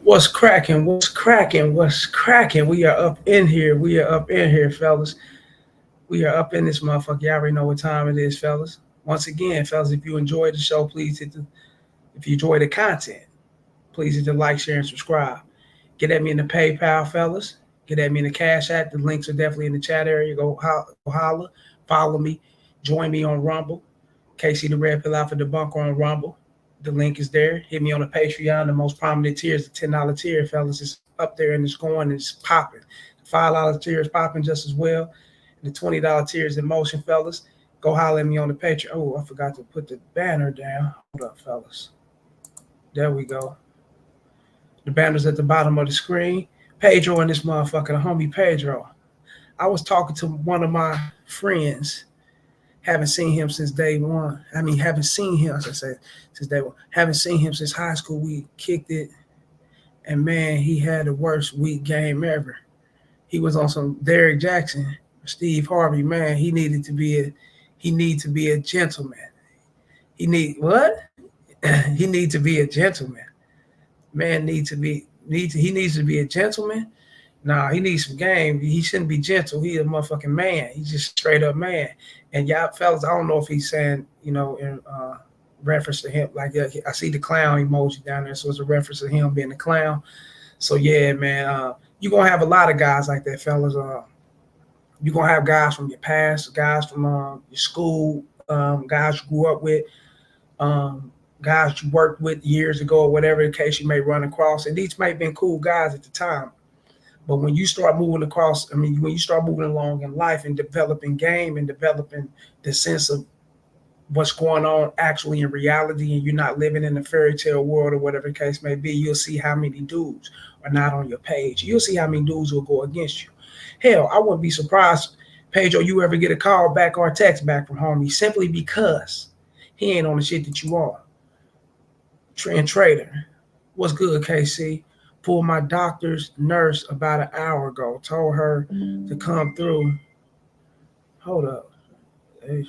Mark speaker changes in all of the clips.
Speaker 1: What's cracking? What's cracking? What's cracking? We are up in here. We are up in here, fellas. We are up in this motherfucker. You already know what time it is, fellas. Once again, fellas, if you enjoyed the show, please hit the. If you enjoy the content, please hit the like, share, and subscribe. Get at me in the PayPal, fellas. Get at me in the Cash App. The links are definitely in the chat area. Go holla, follow me, join me on Rumble. Casey the Red Pill Alpha Debunker on Rumble. The link is there. Hit me on the Patreon. The most prominent tier is the $10 tier, fellas. It's up there and it's going. It's popping. The $5 tier is popping just as well. And the $20 tier is in motion, fellas. Go holler at me on the Patreon. Oh, I forgot to put the banner down. Hold up, fellas. There we go. The banner's at the bottom of the screen. Pedro and this motherfucker, the homie Pedro. I was talking to one of my friends. Haven't seen him since day one. I mean, haven't seen him, as I said, since day one. Haven't seen him since high school. We kicked it. And man, he had the worst week game ever. He was on some Derrick Jackson, Steve Harvey. Man, he needs to be a gentleman. He need what? He needs to be a gentleman. Man he needs to be a gentleman. Nah, he needs some game. He shouldn't be gentle. He a motherfucking man. He's just straight up man. And y'all fellas, I don't know if he's saying, in reference to him. Like I see the clown emoji down there, so it's a reference to him being the clown. So yeah, man, you're gonna have a lot of guys like that, fellas. You're gonna have guys from your past, guys from your school, guys you grew up with, guys you worked with years ago, or whatever the case you may run across. And these might have been cool guys at the time. But when you start moving across, when you start moving along in life and developing game and developing the sense of what's going on actually in reality, and you're not living in a fairy tale world or whatever the case may be, you'll see how many dudes are not on your page. You'll see how many dudes will go against you. Hell, I wouldn't be surprised, Pedro, you ever get a call back or a text back from homie simply because he ain't on the shit that you are. Trend Trader. What's good, KC? Pulled my doctor's nurse about an hour ago. Told her to come through. Hold up. The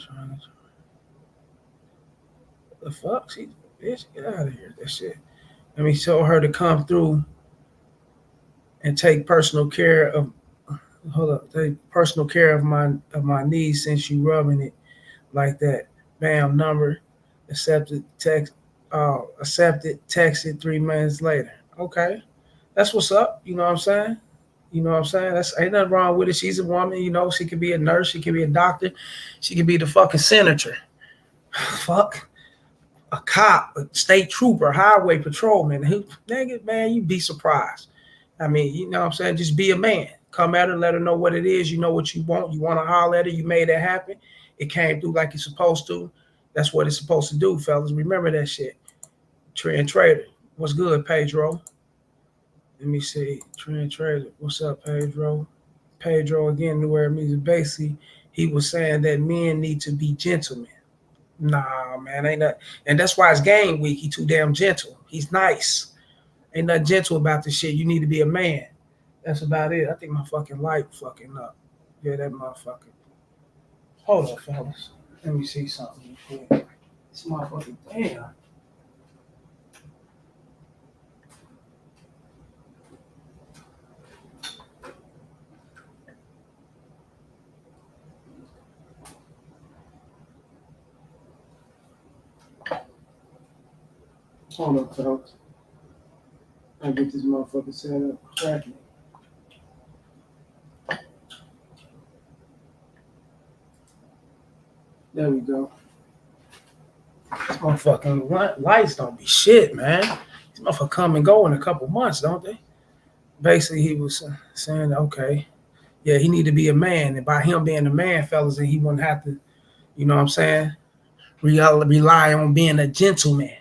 Speaker 1: fuck? Bitch, get out of here. That shit. Told her to come through and take personal care of. Hold up. Take personal care of my knees since you rubbing it like that. Bam. Number. Accepted. Text. Accepted. Texted 3 minutes later. Okay. That's what's up. You know what I'm saying? That's ain't nothing wrong with it. She's a woman, she could be a nurse, she could be a doctor, she could be the fucking senator. Fuck. A cop, a state trooper, highway patrolman. Nigga, man, you'd be surprised. You know what I'm saying? Just be a man. Come at her, let her know what it is. You know what you want. You want to holler at her. You made that happen. It came through like it's supposed to. That's what it's supposed to do, fellas. Remember that shit. Trend Trader. What's good, Pedro? Let me see. Trend Trader. What's up, Pedro? Pedro again knew where it means. Basically, he was saying that men need to be gentlemen. Nah, man, ain't that. And that's why it's game week. He too damn gentle. He's nice. Ain't nothing gentle about this shit. You need to be a man. That's about it. I think my fucking light fucking up. Yeah, that motherfucker. Hold up, fellas. Let me see something. This motherfucking damn. Hold up, folks. I get this motherfucker set up. Cracking. There we go. This motherfucking lights don't be shit, man. These motherfuckers come and go in a couple months, don't they? Basically, he was saying, okay, yeah, he need to be a man. And by him being a man, fellas, and he wouldn't have to, you know what I'm saying, rely on being a gentleman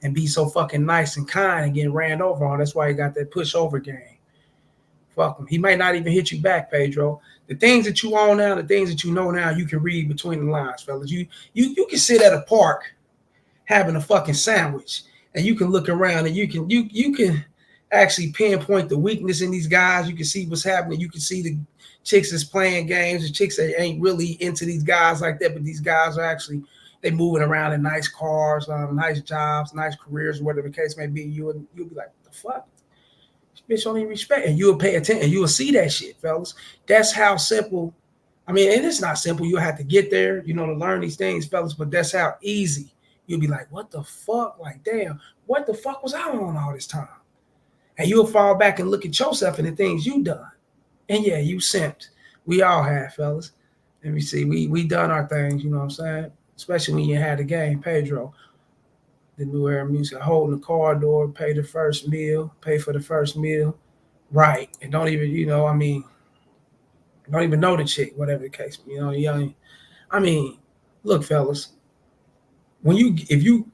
Speaker 1: and be so fucking nice and kind and getting ran over on. That's why he got that pushover game. Fuck him. He might not even hit you back, Pedro. The things that you own now, the things that you know now, you can read between the lines, fellas. You can sit at a park having a fucking sandwich, and you can look around and you can actually pinpoint the weakness in these guys. You can see what's happening. You can see the chicks that's playing games, the chicks that ain't really into these guys like that, but these guys are actually they moving around in nice cars, nice jobs, nice careers, whatever the case may be. You'll be like, what the fuck? Bitch don't even respect, and you'll pay attention, and you'll see that shit, fellas. That's how simple. I mean, and it's not simple. You'll have to get there, to learn these things, fellas. But that's how easy. You'll be like, what the fuck? Like, damn, what the fuck was I on all this time? And you'll fall back and look at yourself and the things you done. And yeah, you simped. We all have, fellas. Let me see. We done our things, you know what I'm saying? Especially when you had the game, Pedro, the new era music, holding the car door, pay the first meal, pay for the first meal. Right. And don't even, I mean, don't even know the chick, whatever the case. Young. I mean, look, fellas, if you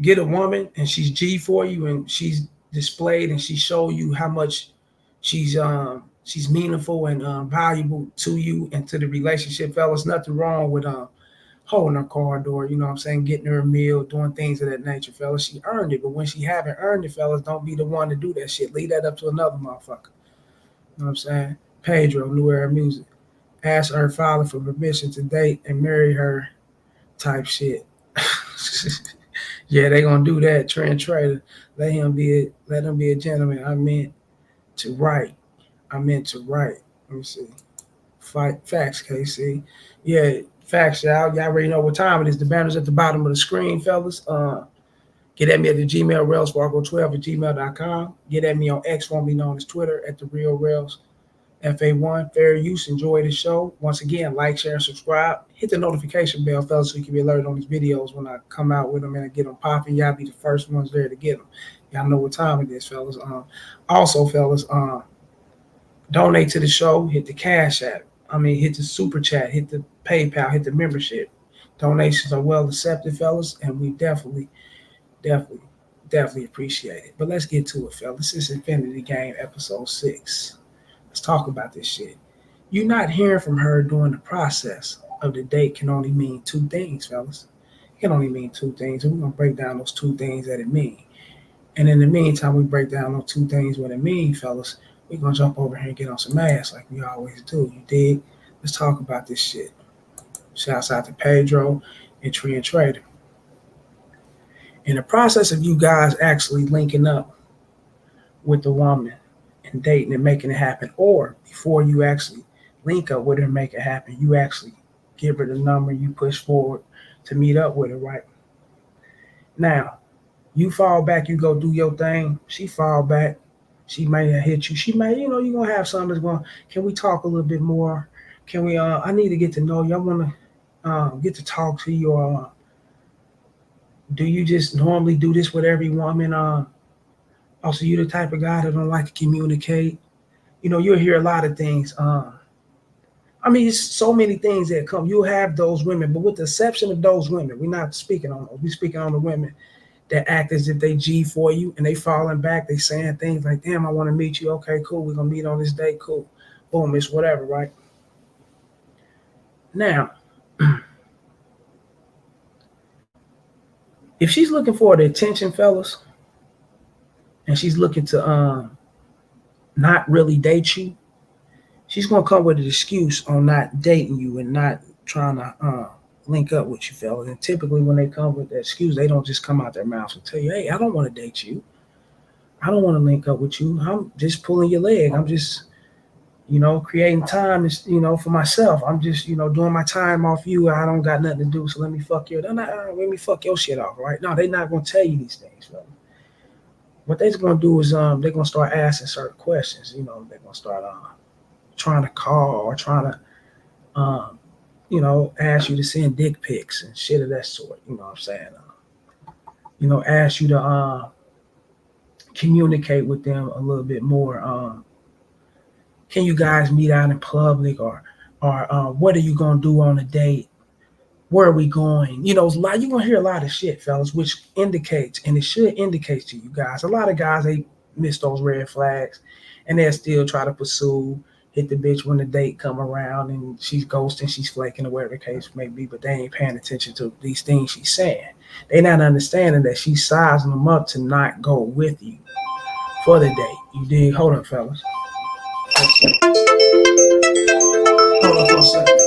Speaker 1: get a woman and she's G for you and she's displayed and she show you how much she's meaningful and valuable to you and to the relationship, fellas, nothing wrong with holding her car door, you know what I'm saying, getting her a meal, doing things of that nature, fellas. She earned it. But when she haven't earned it, fellas, don't be the one to do that shit. Leave that up to another motherfucker. You know what I'm saying? Pedro, New Era Music. Ask her father for permission to date and marry her type shit. Yeah, they gonna do that. Trend Trader. Let him be a gentleman. I meant to write. I meant to write. Let me see. Fight facts, KC. Yeah, facts, y'all. Y'all already know what time it is. The banner's at the bottom of the screen, fellas. Get at me at the Gmail Rails Fargo12 at gmail.com. Get at me on X, formerly known as Twitter, at the Real Rails FA1. Fair use. Enjoy the show. Once again, like, share, and subscribe. Hit the notification bell, fellas, so you can be alerted on these videos when I come out with them and I get them popping. Y'all be the first ones there to get them. Y'all know what time it is, fellas. Also, fellas, donate to the show. Hit the Cash App. Hit the Super Chat. Hit the PayPal. Hit the membership. Donations are well accepted, fellas, and we definitely, definitely appreciate it. But let's get to it, fellas. This is Infiniti Game Ep.6. Let's talk about this shit. You not hearing from her during the process of the date can only mean two things, fellas. It can only mean two things, and we're gonna break down those two things that it mean. And in the meantime, we break down those two things what it mean, fellas. We're gonna jump over here and get on some ass like we always do. You dig? Let's talk about this shit. Shouts out to Pedro and Tree and Trader. In the process of you guys actually linking up with the woman and dating and making it happen, or before you actually link up with her and make it happen, you actually give her the number, you push forward to meet up with her, right? Now, you fall back, you go do your thing, she fall back, she may have hit you, she may, you're gonna have something that's going, can we talk a little bit more? Can we I need to get to know you, I wanna get to talk to you, or do you just normally do this with every woman? Also, you the type of guy that don't like to communicate. You'll hear a lot of things. It's so many things that come. You'll have those women, but with the exception of those women, we're not speaking on those. We're speaking on the women that act as if they G for you and they falling back. They saying things like, damn, I want to meet you. Okay, cool. We're going to meet on this day. Cool. Boom, it's whatever, right? Now, if she's looking for the attention, fellas, and she's looking to not really date you, she's gonna come with an excuse on not dating you and not trying to link up with you, fellas. And typically, when they come with that excuse, they don't just come out their mouths and tell you, "Hey, I don't want to date you. I don't want to link up with you. I'm just pulling your leg. I'm just, creating time, for myself. I'm just, doing my time off you. I don't got nothing to do, so let me fuck you. Let me fuck your shit off, right? No, they're not gonna tell you these things, fellas. What they're gonna do is they're gonna start asking certain questions. They're gonna start trying to call or trying to ask you to send dick pics and shit of that sort. You know what I'm saying? Ask you to communicate with them a little bit more. Can you guys meet out in public, or what are you gonna do on a date? Where are we going? You're gonna hear a lot of shit, fellas, which indicates, and it should indicate to you guys, a lot of guys, they miss those red flags and they'll still try to pursue, hit the bitch when the date come around and she's ghosting, she's flaking, or whatever the case may be, but they ain't paying attention to these things she's saying. They not understanding that she's sizing them up to not go with you for the date. You dig? Hold up, fellas. Hold up for a second.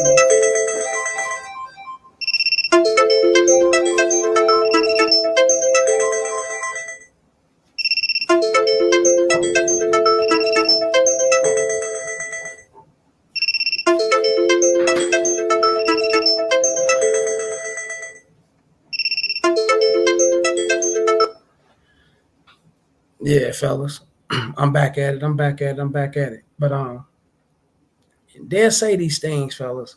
Speaker 1: Yeah, fellas. I'm back at it. I'm back at it. I'm back at it. But they'll say these things, fellas.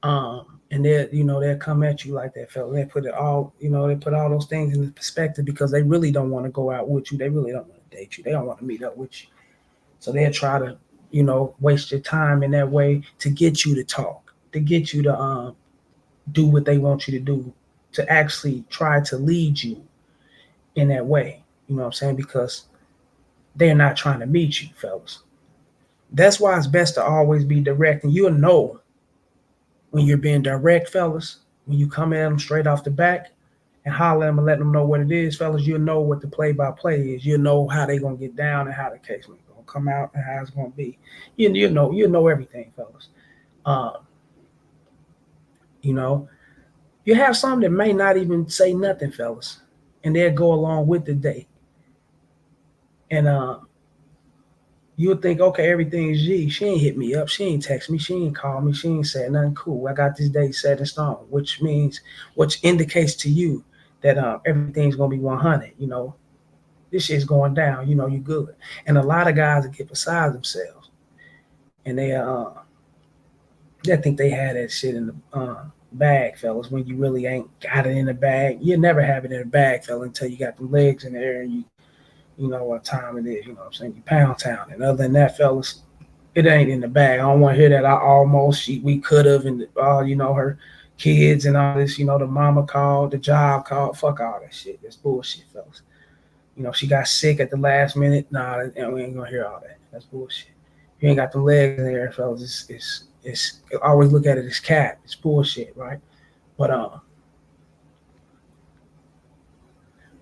Speaker 1: And they'll come at you like that, fella. They put it all, they put all those things in perspective because they really don't want to go out with you. They really don't want to date you. They don't want to meet up with you. So they'll try to, waste your time in that way to get you to talk, to get you to do what they want you to do, to actually try to lead you in that way. You know what I'm saying? Because they're not trying to meet you, fellas. That's why it's best to always be direct, and you'll know when you're being direct, fellas. When you come at them straight off the back and holler at them and let them know what it is, fellas, you'll know what the play by play is. You'll know how they're gonna get down and how the case is gonna come out and how it's gonna be. You know everything, fellas. Um, you know, you have some that may not even say nothing, fellas, and they'll go along with the date. And you'll think, okay, everything's G. She ain't hit me up. She ain't text me. She ain't called me. She ain't said nothing. Cool. I got this date set in stone, which indicates to you that everything's gonna be 100. This shit's going down. You good. And a lot of guys that get beside themselves, and they think they had that shit in the bag, fellas. When you really ain't got it in the bag, you never have it in the bag, fella, until you got the legs in the air and you know what time it is. You know what I'm saying? You pound town. And other than that, fellas, it ain't in the bag. I don't want to hear that. We could have, and her kids and all this. The mama called, the job called. Fuck all that shit. That's bullshit, fellas. She got sick at the last minute. Nah, and we ain't gonna hear all that. That's bullshit. You ain't got the legs in there, fellas. It's always look at it as cap. It's bullshit, right? But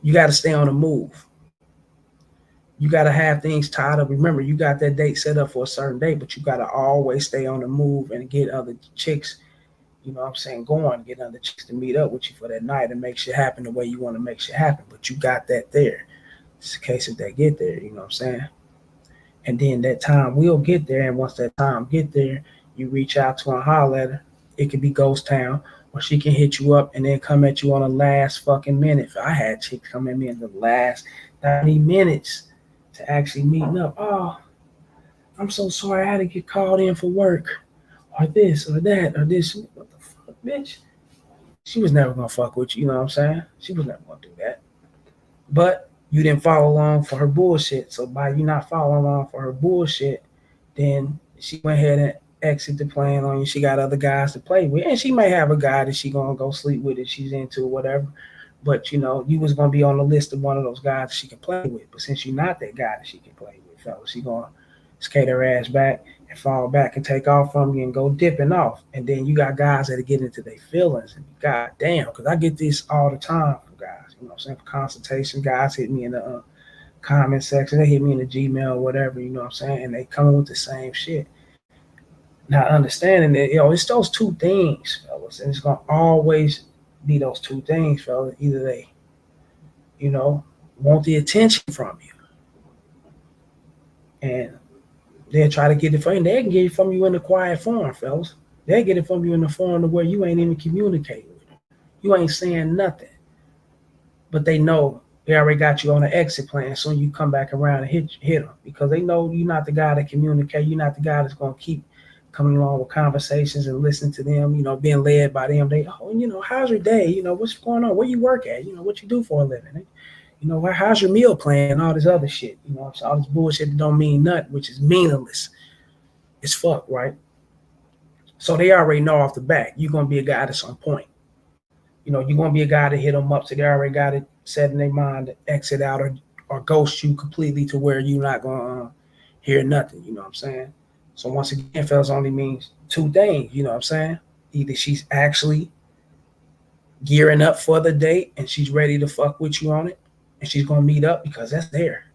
Speaker 1: you got to stay on the move. You got to have things tied up. Remember, you got that date set up for a certain date, but you got to always stay on the move and get other chicks, going, get other chicks to meet up with you for that night and make shit happen the way you want to make shit happen. But you got that there. It's a case if they get there, you know what I'm saying? And then that time will get there. And once that time get there, you reach out to her and holler at her. It could be ghost town, or she can hit you up and then come at you on the last fucking minute. I had chicks come at me in the last 30 minutes to actually meeting up. Oh, I'm so sorry. I had to get called in for work, or this, or that, or this. What the fuck, bitch? She was never gonna fuck with you. You know what I'm saying? She was never gonna do that. But you didn't follow along for her bullshit. So by you not following along for her bullshit, then she went ahead and exit the plan on you. She got other guys to play with, and she may have a guy that she gonna go sleep with if she's into or whatever. But you was gonna be on the list of one of those guys that she can play with. But since you're not that guy that she can play with, fellas, she gonna skate her ass back and fall back and take off from you and go dipping off. And then you got guys that get into their feelings. And god damn, because I get this all the time from guys. You know what I'm saying? For consultation, guys hit me in the comment section. They hit me in the Gmail, whatever. You know what I'm saying? And they coming with the same shit. Not understanding that it's those two things, fellas, and it's gonna always be those two things, fellas. Either they, you know, want the attention from you, and they'll try to get it from you. They can get it from you in the quiet form, fellas. They get it from you in the form of where you ain't even communicating with them. You ain't saying nothing, but they know they already got you on an exit plan. So you come back around and hit them because they know you're not the guy that communicate. You're not the guy that's gonna keep coming along with conversations and listening to them. Being led by them. How's your day? What's going on? Where you work at? What you do for a living? How's your meal plan? All this other shit. So all this bullshit that don't mean nothing, which is meaningless. It's fuck, right? So they already know off the bat you're gonna be a guy that's on point. You're gonna be a guy to hit them up, so they already got it set in their mind to exit out or ghost you completely to where you're not gonna hear nothing. You know what I'm saying? So once again, fellas, only means two things. You know what I'm saying? Either she's actually gearing up for the date and she's ready to fuck with you on it, and she's gonna meet up because that's there.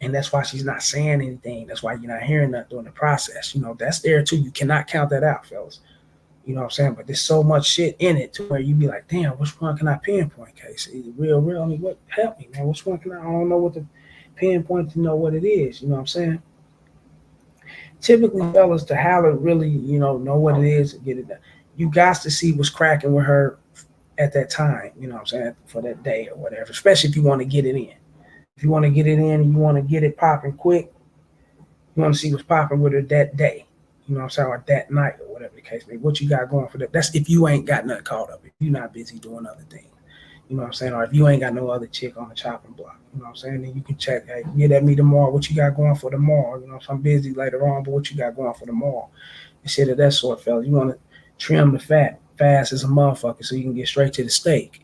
Speaker 1: And that's why she's not saying anything. That's why you're not hearing that during the process. That's there too. You cannot count that out, fellas. You know what I'm saying? But there's so much shit in it to where you be like, damn, which one can I pinpoint, Case? Is it real? I mean, what help me, man? Which one can I don't know what to pinpoint to know what it is. You know what I'm saying? Typically, fellas, to have it really, know what it is and get it done. You got to see what's cracking with her at that time, you know what I'm saying, for that day or whatever, especially if you want to get it in. If you want to get it in and you want to get it popping quick, you want to see what's popping with her that day. You know what I'm saying? Or that night or whatever the case may be. What you got going for that? That's if you ain't got nothing caught up. If you're not busy doing other things. You know what I'm saying? Or if you ain't got no other chick on the chopping block. You know what I'm saying? Then you can check, hey, get at me tomorrow. What you got going for tomorrow? You know, if I'm busy later on, but what you got going for tomorrow? And shit of that sort, fellas. You want to trim the fat fast as a motherfucker so you can get straight to the steak.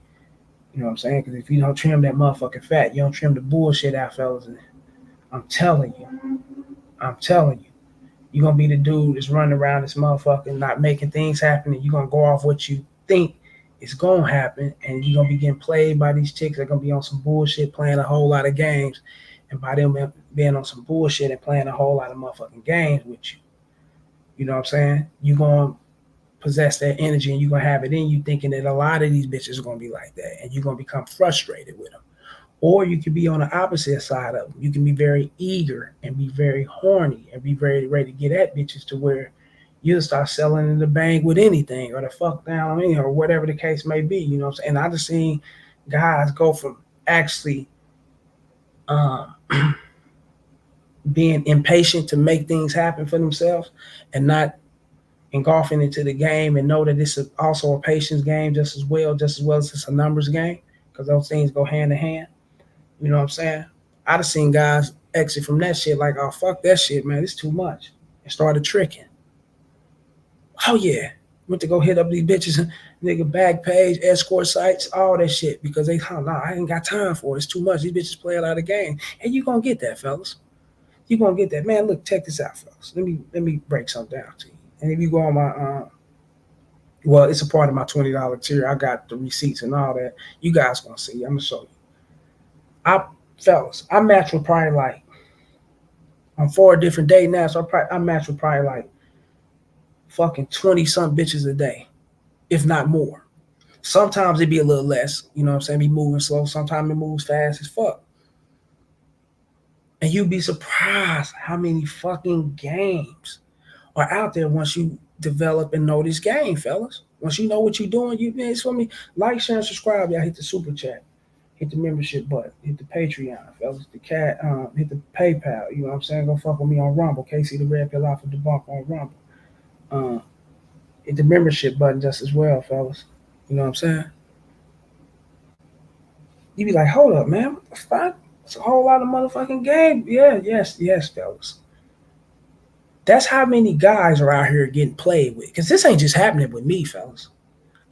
Speaker 1: You know what I'm saying? Because if you don't trim that motherfucking fat, you don't trim the bullshit out, fellas. And I'm telling you, I'm telling you, you're gonna be the dude that's running around this motherfucker not making things happen, and you're gonna go off what you think is gonna happen, and you're gonna be getting played by these chicks that are gonna be on some bullshit, playing a whole lot of games, and by them being on some bullshit and playing a whole lot of motherfucking games with you, you know what I'm saying? You're gonna possess that energy, and you're gonna have it in you, thinking that a lot of these bitches are gonna be like that, and you're gonna become frustrated with them. Or you could be on the opposite side of them. You can be very eager and be very horny and be very ready to get at bitches to where you'll start selling in the bank with anything or the fuck down on anything or whatever the case may be. You know what I'm saying? And I just seen guys go from actually um, being impatient to make things happen for themselves and not engulfing into the game and know that it's also a patience game just as well as it's a numbers game because those things go hand in hand. You know what I'm saying? I done seen guys exit from that shit like, oh fuck that shit, man, it's too much, and started tricking. Oh yeah, went to go hit up these bitches, nigga, back page, escort sites, all that shit because they, oh no, I ain't got time for it. It's too much. These bitches play a lot of game, and you gonna get that, fellas. You gonna get that, man. Look, check this out, fellas. Let me break something down to you. And if you go on my well, it's a part of my $20 tier. I got the receipts and all that. You guys gonna see. I'm gonna show you. I fellas, I match with probably like on 4 different dating apps. I match with probably like fucking 20 some bitches a day, if not more. Sometimes it be a little less, you know what I'm saying? Be moving slow. Sometimes it moves fast as fuck. And you'd be surprised how many fucking games are out there once you develop and know this game, fellas. Once you know what you're doing, you man, it's for me. Like, share, and subscribe. Y'all hit the super chat, hit the membership button, hit the Patreon, fellas, the cat, hit the PayPal. You know what I'm saying? Go fuck with me on Rumble. Casey the Red Pill Alpha Debunk on Rumble. Um, hit the membership button just as well, fellas. You know what I'm saying? You be like, hold up, man, what the fuck? It's a whole lot of motherfucking game. Yeah, yes, fellas. That's how many guys are out here getting played with. Cause this ain't just happening with me, fellas.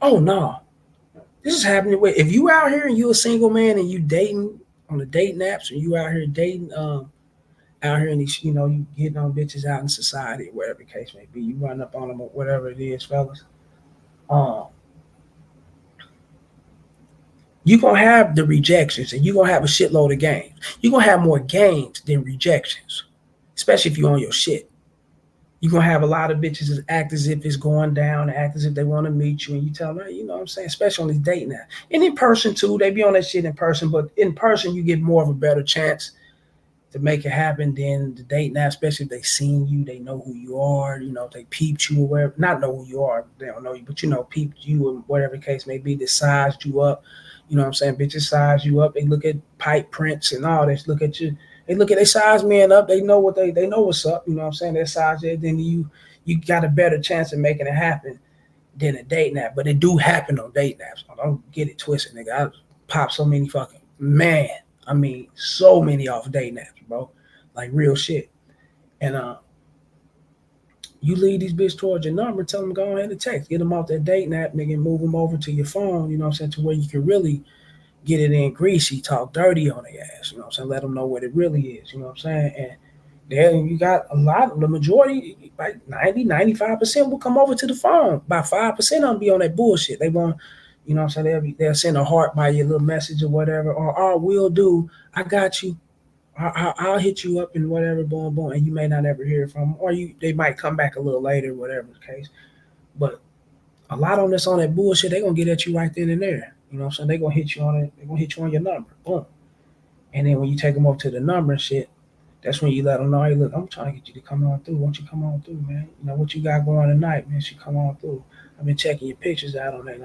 Speaker 1: Oh no, this is happening with if you out here and you a single man and you dating on the dating apps and you out here dating out here and these, you know, you getting on bitches out in society or whatever the case may be, you run up on them or whatever it is, fellas. Um, you gonna have the rejections and you gonna have a shitload of games. You gonna have more games than rejections, especially if you on your shit. You gonna have a lot of bitches that act as if it's going down, act as if they want to meet you, and you tell them, hey, you know what I'm saying, especially on these dating apps. And in person too, they be on that shit in person, but in person you get more of a better chance to make it happen than the date now, especially if they seen you, they know who you are, you know, they peeped you or whatever. Not know who you are, they don't know you, but you know, peeped you or whatever the case may be, they sized you up. You know what I'm saying? Bitches size you up. They look at pipe prints and all this. Look at you. They look at they size men up. They know what they know what's up. You know what I'm saying? They size it. Then you got a better chance of making it happen than a date nap. But it do happen on date naps. Don't get it twisted, nigga. I pop so many fucking man. I mean, so many off date naps, bro. Like real shit. And you lead these bitches towards your number, tell them go ahead and text. Get them off that date nap, nigga, and move them over to your phone, you know what I'm saying, to where you can really get it in greasy, talk dirty on their ass, you know what I'm saying, let them know what it really is, you know what I'm saying, and then you got a lot, the majority, like 90, 95% will come over to the phone. About 5% of them be on that bullshit. They want, you know what I'm saying, they'll send a heart by your little message or whatever, or oh, will do, I got you, I'll hit you up and whatever, boom, boom, and you may not ever hear from them, or they might come back a little later, whatever the case. But a lot on this on that bullshit, they gonna get at you right then and there. You know what I'm saying? They gonna hit you on it. They gonna hit you on your number, boom. And then when you take them up to the number and shit, that's when you let them know, hey, look, I'm trying to get you to come on through. Why don't you come on through, man? You know what you got going tonight, man? She come on through. I've been checking your pictures out on that,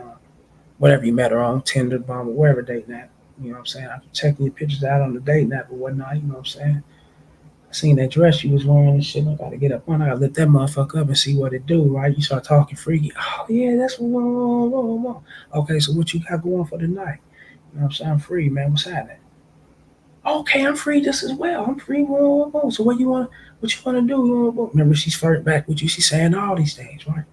Speaker 1: whatever you met her on, Tinder, Bumble, wherever dating at. You know what I'm saying? I'm checking your pictures out on the date app or whatnot. You know what I'm saying? I seen that dress you was wearing and shit. I gotta get up on. I gotta lift that motherfucker up and see what it do. Right? You start talking freaky. Oh yeah, that's what. Okay, so what you got going for the night? You know what I'm saying? I'm free, man. What's happening? Okay, I'm free just as well. I'm free. So what you want? What you want to do? Remember, she's flirting back with you. She's saying all these things, right?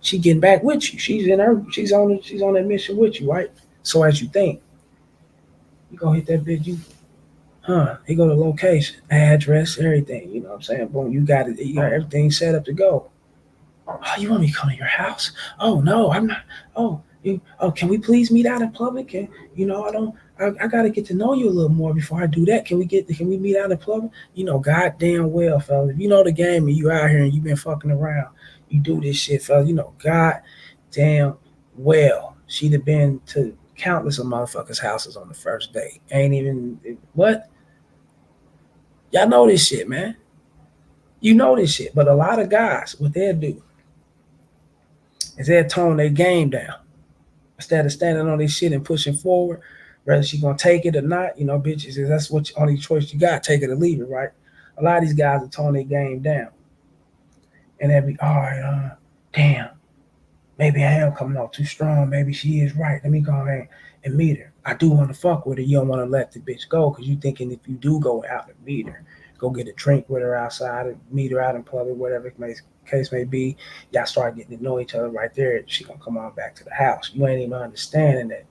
Speaker 1: She getting back with you. She's in her. She's on that mission with you, right? So as you think, you go hit that bitch. You go to location, address, everything. You know what I'm saying? Boom, you got it. You got everything set up to go. Oh, you want me to come to your house? Oh no, I'm not. Oh, can we please meet out in public? I don't. I gotta get to know you a little more before I do that. Can we meet out in public? Goddamn well, fella. If you know the game and you out here and you been fucking around, you do this shit, fella. Goddamn well. She'd have been to countless of motherfuckers' houses on the first date. Ain't even what? Y'all know this shit, man. You know this shit. But a lot of guys, what they'll do is they'll tone their game down instead of standing on their shit and pushing forward. Whether she gonna take it or not, bitches, that's what only choice you got, take it or leave it, right? A lot of these guys will tone their game down, and they'll be all right. Damn, maybe I am coming off too strong. Maybe she is right. Let me go ahead and meet her. I do want to fuck with her. You don't want to let the bitch go because you thinking if you do go out and meet her, go get a drink with her outside and meet her out in public, whatever case may be, y'all start getting to know each other right there. She gonna come on back to the house. You ain't even understanding that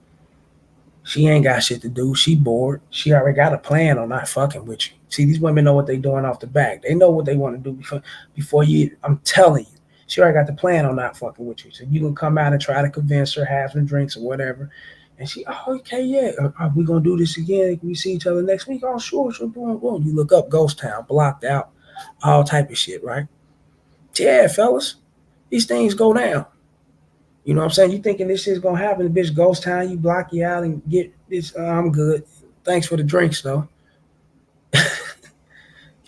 Speaker 1: she ain't got shit to do. She bored. She already got a plan on not fucking with you. See, these women know what they doing off the back. They know what they want to do before you. I'm telling you, she already got the plan on not fucking with you. So you can come out and try to convince her, have some drinks or whatever. And she, oh, okay, yeah. Are we gonna do this again? Can we see each other next week? Oh, sure, sure, boom, boom. You look up Ghost Town, blocked out, all type of shit, right? Yeah, fellas, these things go down. You know what I'm saying? You thinking this shit's gonna happen? The bitch ghost town, you block you out and get this. I'm good. Thanks for the drinks though.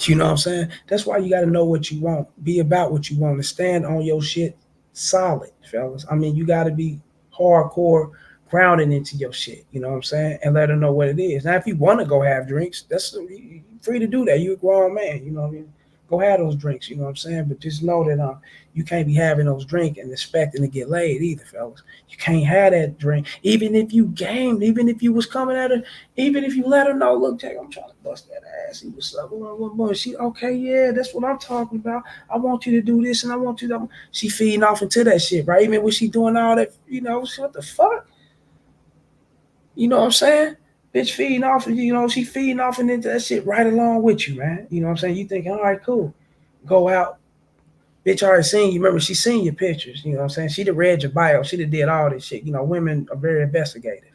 Speaker 1: You know what I'm saying? That's why you got to know what you want. Be about what you want and stand on your shit solid, fellas. I mean, you got to be hardcore grounded into your shit. You know what I'm saying? And let her know what it is. Now, if you want to go have drinks, that's free to do that. You're a grown man. You know what I mean? Go have those drinks. You know what I'm saying? But just know that you can't be having those drinks and expecting to get laid either, fellas. You can't have that drink. Even if you gamed, even if you was coming at her, even if you let her know, look, Jake, I'm trying to bust that ass. See what's up. She, okay, yeah, that's what I'm talking about. I want you to do this and I want you to. She feeding off into that shit, right? Even when she doing all that, what the fuck? You know what I'm saying? Bitch feeding off, she feeding off and into that shit right along with you, man. You know what I'm saying? You thinking, all right, cool. Go out. Bitch already seen you. Remember, she seen your pictures. You know what I'm saying? She done read your bio. She done did all this shit. Women are very investigative.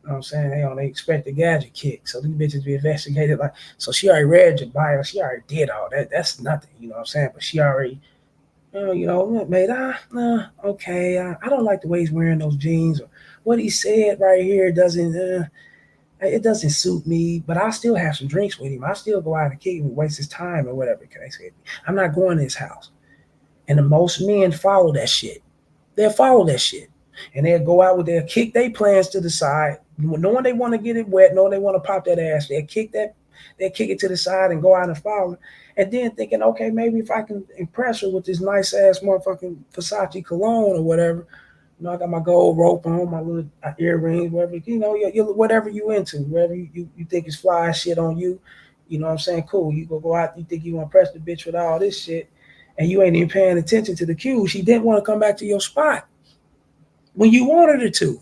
Speaker 1: You know what I'm saying? They expect a gadget kick. So these bitches be investigated like so she already read your bio, she already did all that. That's nothing, you know what I'm saying? But she already mate, okay, I don't like the way he's wearing those jeans or what he said right here doesn't it doesn't suit me, but I'll still have some drinks with him. I'll still go out and kick him and waste his time or whatever the case may be. I'm not going to his house. And the most men follow that shit. They'll follow that shit. And they'll go out with their kick their plans to the side, knowing they want to get it wet, knowing they want to pop that ass. They'll kick it to the side and go out and follow. And then thinking, okay, maybe if I can impress her with this nice ass motherfucking Versace cologne or whatever, I got my gold rope on, my little earrings, whatever, whatever you into, whatever you think is fly shit on you, you know what I'm saying? Cool. You go out, you think you want to press the bitch with all this shit, and you ain't even paying attention to the cues. She didn't want to come back to your spot when you wanted her to.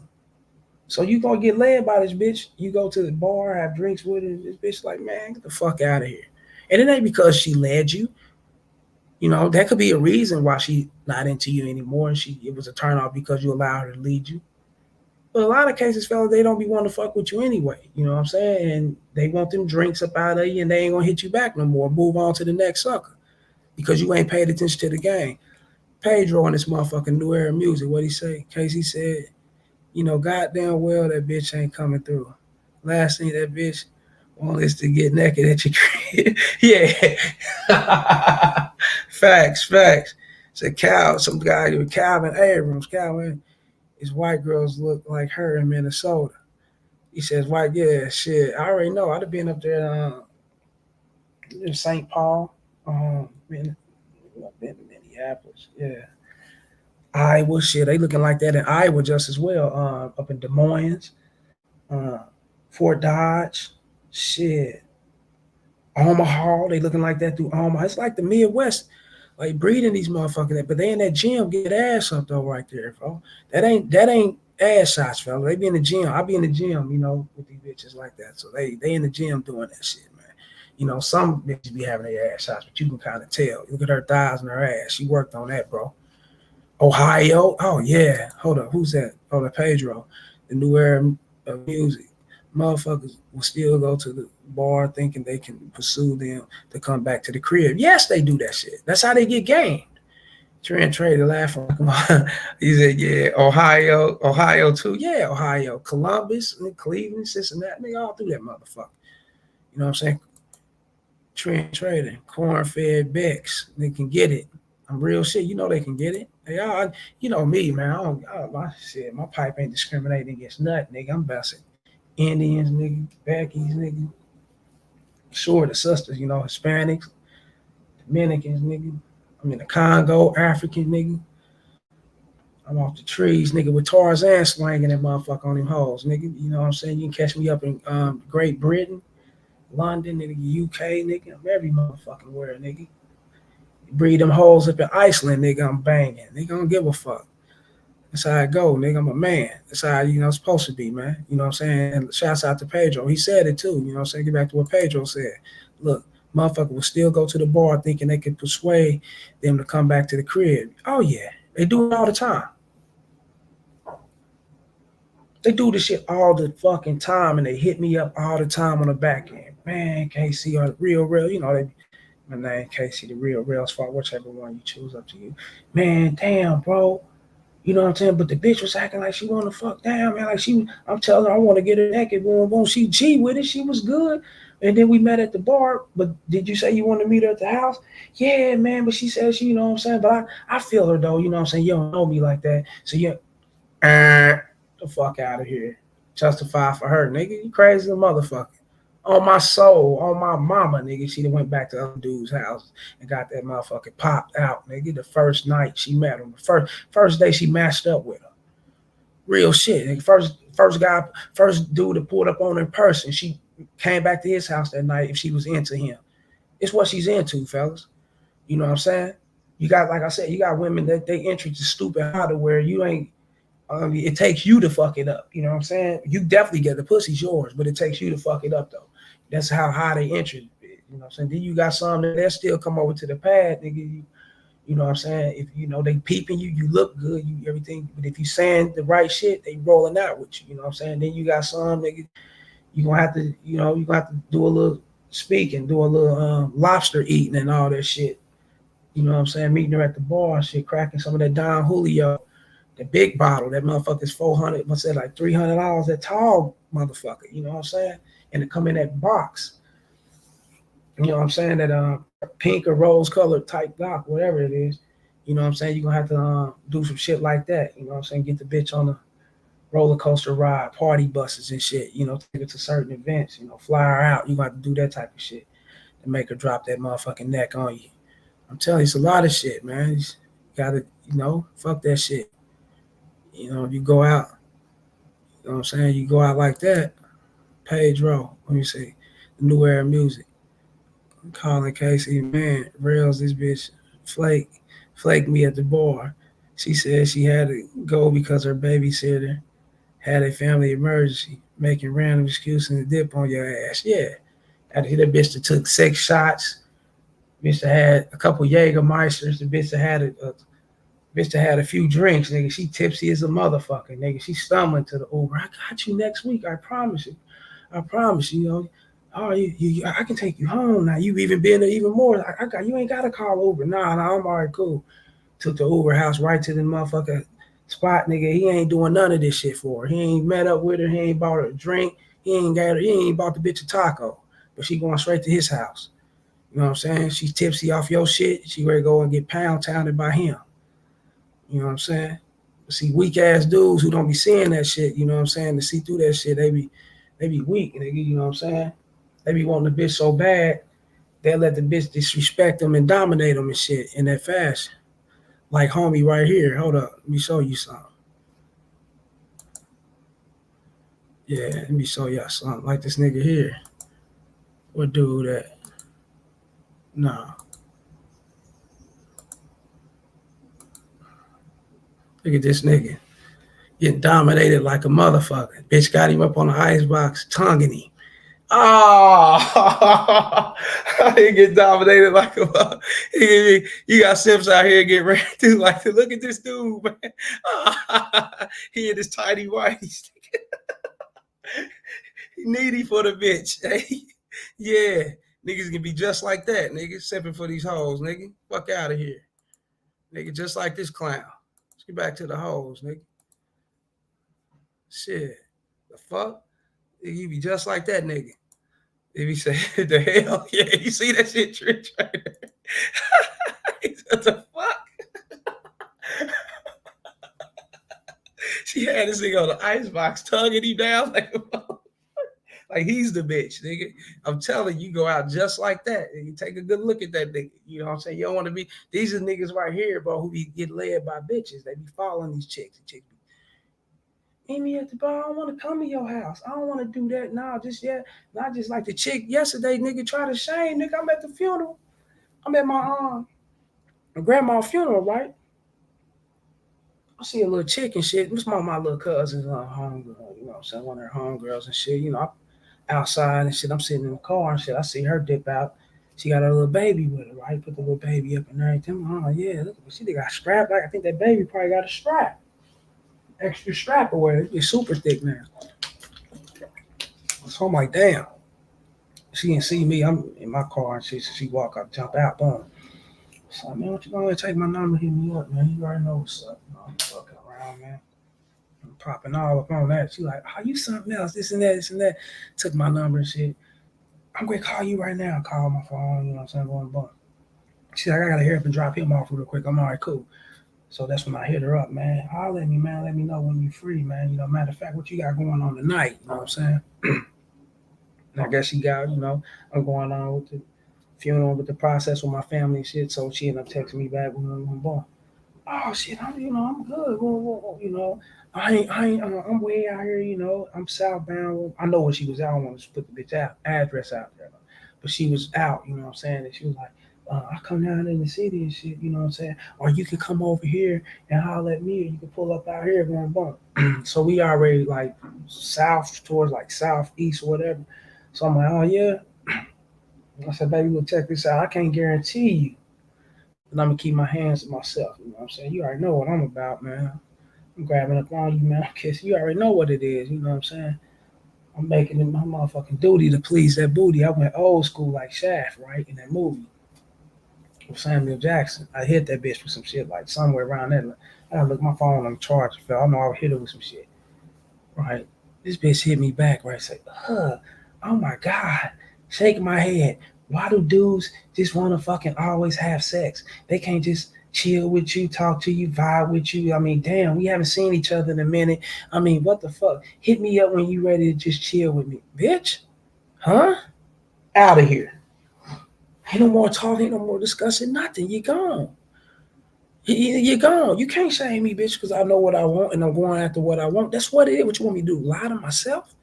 Speaker 1: So you gonna get led by this bitch. You go to the bar, have drinks with her. This bitch like, man, get the fuck out of here. And it ain't because she led you. That could be a reason why she not into you anymore. And it was a turn off because you allowed her to lead you. But a lot of cases, fellas, they don't be wanting to fuck with you anyway. You know what I'm saying? And they want them drinks up out of you, and they ain't gonna hit you back no more. Move on to the next sucker because you ain't paid attention to the game. Pedro on this motherfucking new era music. What he say? Casey said, goddamn well that bitch ain't coming through. Last thing that bitch want is to get naked at your crib. Yeah. Facts. Some guy with Calvin Abrams. Calvin, his white girls look like her in Minnesota. He says, "Why? Yeah, shit. I already know. I'd have been up there in St. Paul, been to Minneapolis. Yeah, Iowa. Shit, they looking like that in Iowa just as well. Up in Des Moines, uh, Fort Dodge. Shit, Omaha. They looking like that through Omaha. It's like the Midwest, like breeding these motherfuckers. But they in that gym get ass up though right there, bro. That ain't ass shots, fella. They be in the gym. I be in the gym, with these bitches like that. So they in the gym doing that shit, man. Some bitches be having their ass shots, but you can kind of tell. Look at her thighs and her ass. She worked on that, bro. Ohio. Oh yeah. Hold up. Who's that? Oh, the Pedro. The new era of music. Motherfuckers will still go to the bar thinking they can pursue them to come back to the crib. Yes, they do that shit. That's how they get game. Trent Trader laughing. He said, "Yeah, Ohio too. Yeah, Ohio, Columbus, Cleveland, Cincinnati. They all do that motherfucker. You know what I'm saying? Trent Trader, corn-fed Becks. They can get it. I'm real shit. They can get it. They all, me, man. My pipe ain't discriminating against nothing, nigga. I'm busting Indians, nigga, Beckies, nigga. Sure, the sisters, Hispanics, Dominicans, nigga. I'm in the Congo, African, nigga. I'm off the trees, nigga, with Tarzan slanging that motherfucker on them hoes, nigga. You know what I'm saying? You can catch me up in Great Britain, London, nigga, UK, nigga. I'm every motherfucking where, nigga. Breed them hoes up in Iceland, nigga. I'm banging. Nigga, I don't give a fuck. That's how I go, nigga. I'm a man. That's how, it's supposed to be, man. You know what I'm saying? And shouts out to Pedro. He said it too. You know what I'm saying? Get back to what Pedro said. Look, motherfucker will still go to the bar thinking they can persuade them to come back to the crib. Oh, yeah. They do it all the time. They do this shit all the fucking time, and they hit me up all the time on the back end. Man, KC or the real, my name KC, the real spot, whichever one you choose, up to you. Man, damn, bro. You know what I'm saying? But the bitch was acting like she wanna fuck down, man. I'm telling her I want to get her naked. Boom, boom. She G with it. She was good. And then we met at the bar. But did you say you want to meet her at the house? Yeah, man. But she said you know what I'm saying. But I feel her though. You know what I'm saying? You don't know me like that. So the fuck out of here. Justify for her, nigga. You crazy motherfucker. On my soul, on my mama, nigga. She went back to other dude's house and got that motherfucker popped out, nigga. The first night she met him. The first day she matched up with him. Real shit. Nigga. First dude that pulled up on her in person. She came back to his house that night if she was into him. It's what she's into, fellas. You know what I'm saying? You got, like I said, you got women that they interest is stupid how to where you ain't it takes you to fuck it up. You know what I'm saying? You definitely get the pussy's yours, but it takes you to fuck it up though. That's how high they interest. You know what I'm saying? Then you got some that they still come over to the pad, nigga. You know what I'm saying? If they peeping you, you look good, you everything. But if you saying the right shit, they rolling out with you. You know what I'm saying? Then you got some nigga. You gonna have to, do a little speaking, do a little lobster eating and all that shit. You know what I'm saying? Meeting her at the bar and shit, cracking some of that Don Julio. The big bottle, that motherfucker's $400, what's that, like $300, that tall motherfucker, you know what I'm saying? And it come in that box. You know what I'm saying? That pink or rose colored type block, whatever it is. You know what I'm saying? You're gonna have to do some shit like that. You know what I'm saying? Get the bitch on a roller coaster ride, party buses and shit, take her to certain events, fly her out. You got to do that type of shit to make her drop that motherfucking neck on you. I'm telling you, it's a lot of shit, man. You gotta, fuck that shit. You go out, you know what I'm saying? You go out like that, Pedro, let me see, the new era music. I'm calling Casey, man, Rails, this bitch flaked me at the bar. She said she had to go because her babysitter had a family emergency, making random excuses to dip on your ass. Yeah. Had to hit a bitch that took 6 shots, bitch that had a couple Jägermeisters, the bitch that had a few drinks, nigga. She tipsy as a motherfucker, nigga. She stumbling to the Uber. I got you next week. I promise you. I promise you. Oh, I can take you home now. You've even been there even more. I got you. Ain't gotta call Uber. Nah, I'm alright, cool. Took the Uber house right to the motherfucker spot, nigga. He ain't doing none of this shit for her. He ain't met up with her. He ain't bought her a drink. He ain't bought the bitch a taco. But she going straight to his house. You know what I'm saying? She's tipsy off your shit. She ready to go and get pound-towned by him. You know what I'm saying? See, weak ass dudes who don't be seeing that shit, you know what I'm saying? To see through that shit, They be weak, nigga. You know what I'm saying? They be wanting the bitch so bad, they'll let the bitch disrespect them and dominate them and shit in that fashion. Like homie right here. Hold up. Let me show you something. Yeah, let me show y'all something. Like this nigga here. What dude that? Nah. Look at this nigga. Getting dominated like a motherfucker. Bitch got him up on the icebox, tonguing him. Oh, he get dominated like a. You got Sims out here get ran through like, look at this dude, man. He in this tiny white. He needy for the bitch. Hey, yeah, niggas can be just like that, nigga. Sipping for these hoes, nigga. Fuck out of here, nigga. Just like this clown. Let's get back to the hoes, nigga. Shit, the fuck. You be just like that, nigga. If he say the hell, yeah, you see that shit, Trish, right there. What the fuck? She had this nigga on the icebox, tugging him down like he's the bitch, nigga. I'm telling you, go out just like that. And you take a good look at that nigga. You know what I'm saying? You don't want to be. These are niggas right here, bro, who be get led by bitches. They be following these chicks. The chicks be, meet me at the bar. I don't want to come to your house. I don't want to do that. Nah, just yet. Not just like the chick yesterday, nigga. Try to shame, nigga. I'm at the funeral. I'm at my grandma's funeral, right? I see a little chick and shit. This my little cousin's homegirl, you know what I'm saying? One of her homegirls and shit. You know, I'm outside and shit. I'm sitting in the car and shit. I see her dip out. She got a little baby with her, right? Put the little baby up and everything. Oh, yeah. Look, she got strapped. Like, I think that baby probably got a strap. Extra strap or whatever. It's super thick now. So I'm like, damn. She didn't see me. I'm in my car and she walk up, jump out, boom. So, man, what you gonna take my number, hit me up, man. You already know what's up. You know, I'm fucking around, man. I'm popping all up on that. She like, oh, you something else, this and that, this and that. Took my number and shit. I'm gonna call you right now. Call my phone, you know what I'm saying? Going bump. She's like, I gotta hurry up and drop him off real quick. I'm all right, cool. So that's when I hit her up, man. Holler at me, man. Let me know when you're free, man. You know, matter of fact, what you got going on tonight? You know what I'm saying? And I guess she got, I'm going on with the funeral, with the process with my family and shit. So she ended up texting me back when I'm born. Oh shit, I'm good. You know, I'm way out here. You know, I'm southbound. I know where she was at. I don't want to put the bitch out address out there, but she was out. You know what I'm saying? And she was like, I come down in the city and shit. You know what I'm saying? Or you can come over here and holler at me, or you can pull up out here, going boom. So we already like south towards like southeast or whatever. So I'm like, oh yeah. I said, baby, look, check this out. I can't guarantee you and I'm gonna keep my hands to myself. You know what I'm saying? You already know what I'm about, man. I'm grabbing up on you, man. I'm kissing. You already know what it is. You know what I'm saying? I'm making it my motherfucking duty to please that booty. I went old school like Shaft, right? In that movie with Samuel Jackson. I hit that bitch with some shit like somewhere around there. I gotta look my phone on the charger. I know I would hit her with some shit, right? This bitch hit me back, right? Say, oh my God. Shake my head. Why do dudes just want to fucking always have sex? They can't just chill with you, talk to you, vibe with you. I mean, damn, we haven't seen each other in a minute. I mean, what the fuck? Hit me up when you ready to just chill with me. Bitch? Huh? Out of here. Ain't no more talking, ain't no more discussing, nothing. You gone. You're gone. You can't shame me, bitch, because I know what I want and I'm going after what I want. That's what it is. What you want me to do? Lie to myself?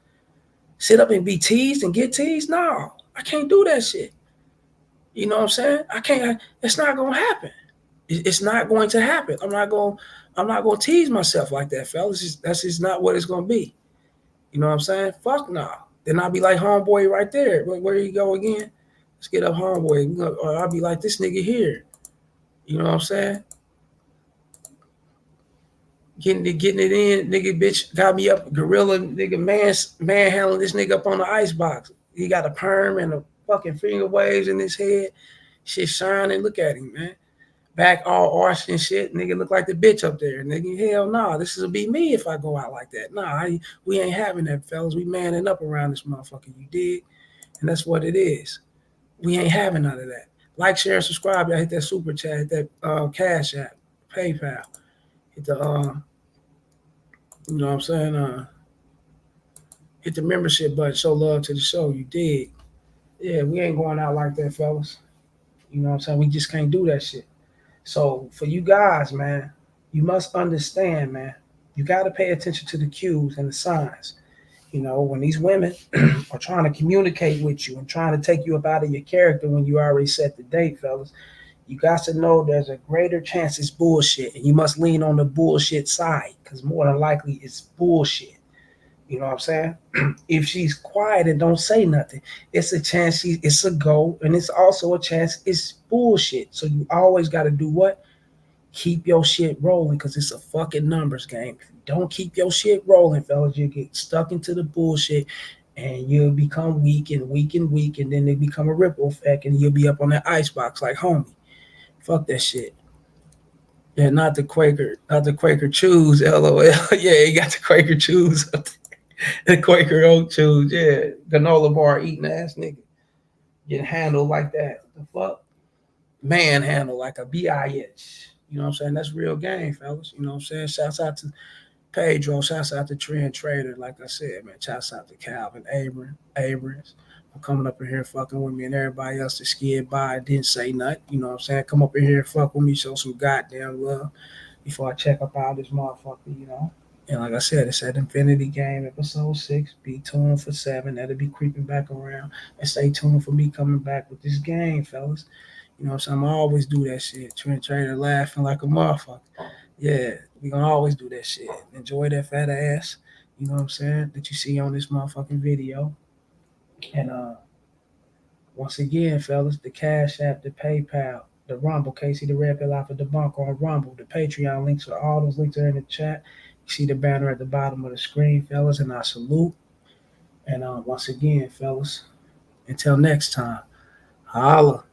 Speaker 1: Sit up and be teased and get teased? No, I can't do that shit. You know what I'm saying? I can't. It's not gonna happen. It's not going to happen. I'm not going. I'm not going to tease myself like that, fellas. That's just not what it's gonna be. You know what I'm saying? Fuck no. Then I'll be like homeboy right there. Where you go again? Let's get up homeboy. Or I'll be like this nigga here. You know what I'm saying? Getting it in, nigga. Bitch got me up, gorilla nigga. Manhandling this nigga up on the ice box. He got a perm and a fucking finger waves in his head. Shit shining. Look at him, man. Back all arched and shit. Nigga look like the bitch up there. Nigga, hell nah. This will be me if I go out like that. Nah, we ain't having that, fellas. We manning up around this motherfucker. You dig? And that's what it is. We ain't having none of that. Like, share, and subscribe. Y'all hit that super chat. Hit that Cash App, PayPal. Hit the you know what I'm saying? Hit the membership button. Show love to the show. You dig? Yeah, we ain't going out like that, fellas. You know what I'm saying? We just can't do that shit. So for you guys, man, you must understand, man. You got to pay attention to the cues and the signs. You know, when these women are trying to communicate with you and trying to take you up out of your character when you already set the date, fellas, you got to know there's a greater chance it's bullshit, and you must lean on the bullshit side because more than likely it's bullshit. You know what I'm saying? If she's quiet and don't say nothing, it's a chance it's a go, and it's also a chance it's bullshit. So you always got to do what? Keep your shit rolling because it's a fucking numbers game. If you don't keep your shit rolling, fellas, you get stuck into the bullshit and you'll become weak and weak and weak, and then they become a ripple effect, and you'll be up on that icebox like homie. Fuck that shit. Yeah, not the Quaker choose, LOL. Yeah, you got the Quaker choose, the Quaker oat choose. Yeah, granola bar eating ass nigga. Get handled like that. The fuck? Manhandle like a bitch. You know what I'm saying? That's real game, fellas. You know what I'm saying? Shouts out to Pedro. Shouts out to Trend Trader. Like I said, man. Shouts out to Calvin Abrams for coming up in here fucking with me, and everybody else that skid by and didn't say nothing. You know what I'm saying? Come up in here, fuck with me, show some goddamn love before I check up out this motherfucker, you know. And like I said, it's at Infiniti Game Episode 6. Be tuned for 7. That'll be creeping back around. And stay tuned for me coming back with this game, fellas. You know what I'm saying? I'm always do that shit. Trent Trader laughing like a motherfucker. Yeah, we gonna always do that shit. Enjoy that fat ass. You know what I'm saying? That you see on this motherfucking video. And once again, fellas, the Cash App, the PayPal, the Rumble, Casey the Red Pill Alpha, the Bunk on Rumble, the Patreon links are all those links are in the chat. You see the banner at the bottom of the screen, fellas, and I salute. And once again, fellas, until next time, holla.